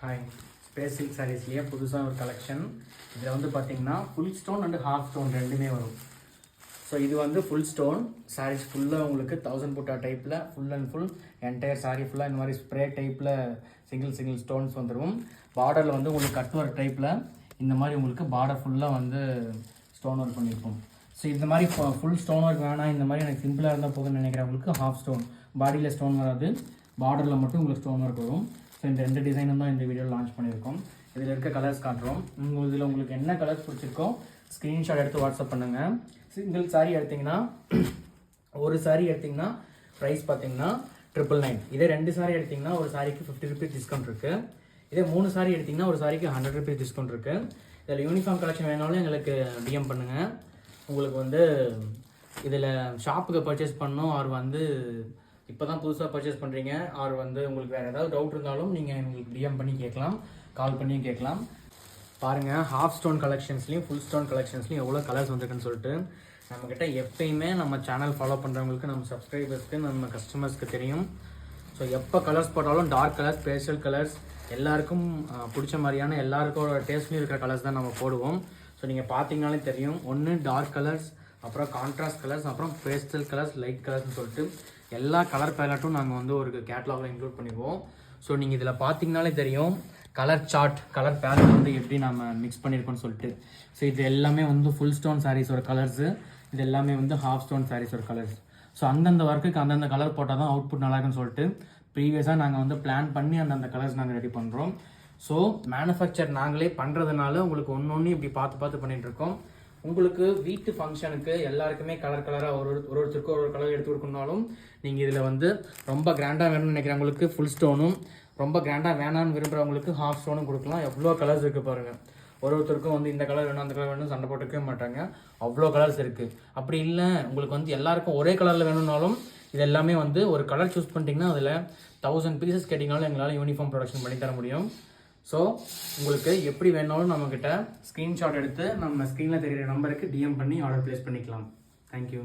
Hi, space silk சாரீஸ்லேயே புதுசாக ஒரு collection. இதில் வந்து பார்த்தீங்கன்னா full stone and half stone ரெண்டுமே வரும். ஸோ இது வந்து ஃபுல் ஸ்டோன் சாரீஸ் ஃபுல்லாக உங்களுக்கு 1000 புட்டா டைப்பில் full and full entire sari ஃபுல்லாக இந்த மாதிரி ஸ்ப்ரே டைப்பில் சிங்கிள் ஸ்டோன்ஸ் வந்துடும். பார்டரில் வந்து உங்களுக்கு கட் ஒர்க் டைப்பில் இந்த மாதிரி உங்களுக்கு பார்டர் ஃபுல்லாக வந்து ஸ்டோன் ஒர்க் பண்ணியிருக்கும். ஸோ இந்த மாதிரி ஃபுல் ஸ்டோன் ஒர்க் வேணாம், இந்த மாதிரி எனக்கு சிம்பிளாக இருந்தால் போதும்னு நினைக்கிறவங்களுக்கு ஹாஃப் ஸ்டோன், பாடியில் ஸ்டோன் வராது, பார்டரில் மட்டும் உங்களுக்கு ஸ்டோன் ஒர்க் வரும். ஸோ இந்த 2 டிசைனும் தான் இந்த வீடியோவில் லான்ச் பண்ணியிருக்கோம். இதில் இருக்க கலர்ஸ் காட்டுறோம். இதில் உங்களுக்கு என்ன கலர்ஸ் பிடிச்சிருக்கோ ஸ்க்ரீன்ஷாட் எடுத்து வாட்ஸ்அப் பண்ணுங்கள். சிங்கிள் சாரீ எடுத்திங்கன்னா ஒரு சாரீ எடுத்திங்கன்னா ப்ரைஸ் பார்த்தீங்கன்னா 999. இதே 2 சாரீ எடுத்திங்கன்னா ஒரு சாரிக்கு 50 ருபீஸ் டிஸ்கவுண்ட் இருக்குது. இதே 3 சாரீ எடுத்திங்கன்னா ஒரு சாரிக்கு 100 ருபீஸ் டிஸ்கவுண்ட் இருக்குது. இதில் யூனிஃபார்ம் கலெக்ஷன் வேணாலும் எங்களுக்கு டிஎம் பண்ணுங்கள். உங்களுக்கு வந்து இதில் ஷாப்புக்கு பர்ச்சேஸ் பண்ணணும், ஆர் வந்து இப்போ தான் புதுசாக பர்ச்சேஸ் பண்ணுறீங்க, ஆர் வந்து உங்களுக்கு வேறு ஏதாவது டவுட் இருந்தாலும் நீங்கள் எங்களுக்கு டிஎம் பண்ணி கேட்கலாம், கால் பண்ணியும் கேட்கலாம். பாருங்கள், ஹாஃப் ஸ்டோன் கலெக்ஷன்ஸ்லையும் ஃபுல் ஸ்டோன் கலெக்ஷன்ஸ்லையும் எவ்வளோ கலர்ஸ் வந்துருக்குன்னு சொல்லிட்டு. நம்மக்கிட்ட எப்பயுமே நம்ம சேனல் ஃபாலோ பண்ணுறவங்களுக்கு, நம்ம சப்ஸ்கிரைபர்ஸ்க்கு, நம்ம கஸ்டமர்ஸ்க்கு தெரியும். ஸோ எப்போ கலர்ஸ் போட்டாலும் டார்க் கலர்ஸ், பேஸ்டல் கலர்ஸ், எல்லாருக்கும் பிடிச்ச மாதிரியான எல்லாருக்கோட டேஸ்ட்லையும் இருக்கிற கலர்ஸ் தான் நம்ம போடுவோம். ஸோ நீங்கள் பார்த்தீங்கனாலே தெரியும், ஒன்று டார்க் கலர்ஸ், அப்புறம் கான்ட்ராஸ்ட் கலர்ஸ், அப்புறம் பேஸ்டல் கலர்ஸ், லைட் கலர்ஸ்னு சொல்லிட்டு எல்லா கலர் பேலட்டும் நாங்கள் வந்து ஒரு கேட்லாகில் இன்க்ளூட் பண்ணிடுவோம். ஸோ நீங்கள் இதில் பார்த்தீங்கனாலே தெரியும் கலர் சார்ட், கலர் பேலட் வந்து எப்படி நம்ம மிக்ஸ் பண்ணியிருக்கோம்னு சொல்லிட்டு. ஸோ இது எல்லாமே வந்து ஃபுல் ஸ்டோன் சாரீஸோட கலர்ஸு, இது எல்லாமே வந்து ஹாஃப் ஸ்டோன் சாரீஸோட கலர்ஸ். ஸோ அந்தந்த ஒர்க்குக்கு அந்தந்த கலர் போட்டால் தான் அவுட்புட் நல்லா இருக்குன்னு சொல்லிட்டு ப்ரீவியஸாக நாங்கள் வந்து பிளான் பண்ணி அந்தந்த கலர்ஸ் நாங்கள் ரெடி பண்ணுறோம். ஸோ மேனுஃபேக்சர் நாங்களே பண்ணுறதுனால உங்களுக்கு ஒன்று இப்படி பார்த்து பண்ணிகிட்ருக்கோம். உங்களுக்கு வீட்டு ஃபங்க்ஷனுக்கு எல்லாருக்குமே கலராக ஒருத்தருக்கும் ஒரு கலர் எடுத்து கொடுக்கணுனாலும் நீங்கள் இதில் வந்து ரொம்ப கிராண்டாக வேணும்னு நினைக்கிறவங்களுக்கு ஃபுல் ஸ்டோனும், ரொம்ப கிராண்டாக வேணான்னு விரும்புகிறவங்களுக்கு ஹாஃப் ஸ்டோனும் கொடுக்கலாம். எவ்வளோ கலர்ஸ் இருக்குது பாருங்கள். ஒருத்தருக்கும் வந்து இந்த கலர் வேணும் அந்த கலர் வேணும் சண்டை போட்டுக்கவே மாட்டாங்க, அவ்வளோ கலர்ஸ் இருக்குது. அப்படி இல்லை உங்களுக்கு வந்து எல்லாருக்கும் ஒரே கலரில் வேணும்னாலும் இது எல்லாமே வந்து ஒரு கலர் சூஸ் பண்ணிட்டீங்கன்னா அதில் 1000 பீசஸ் கேட்டிங்கனாலும் எங்களால் யூனிஃபார்ம் ப்ரொடக்ஷன் பண்ணி தர முடியும். ஸோ உங்களுக்கு எப்படி வேணாலும் நம்மக்கிட்ட ஸ்க்ரீன்ஷாட் எடுத்து நம்ம ஸ்க்ரீனில் தெரிகிற நம்பருக்கு டிஎம் பண்ணி ஆர்டர் ப்ளேஸ் பண்ணிக்கலாம். தேங்க்யூ.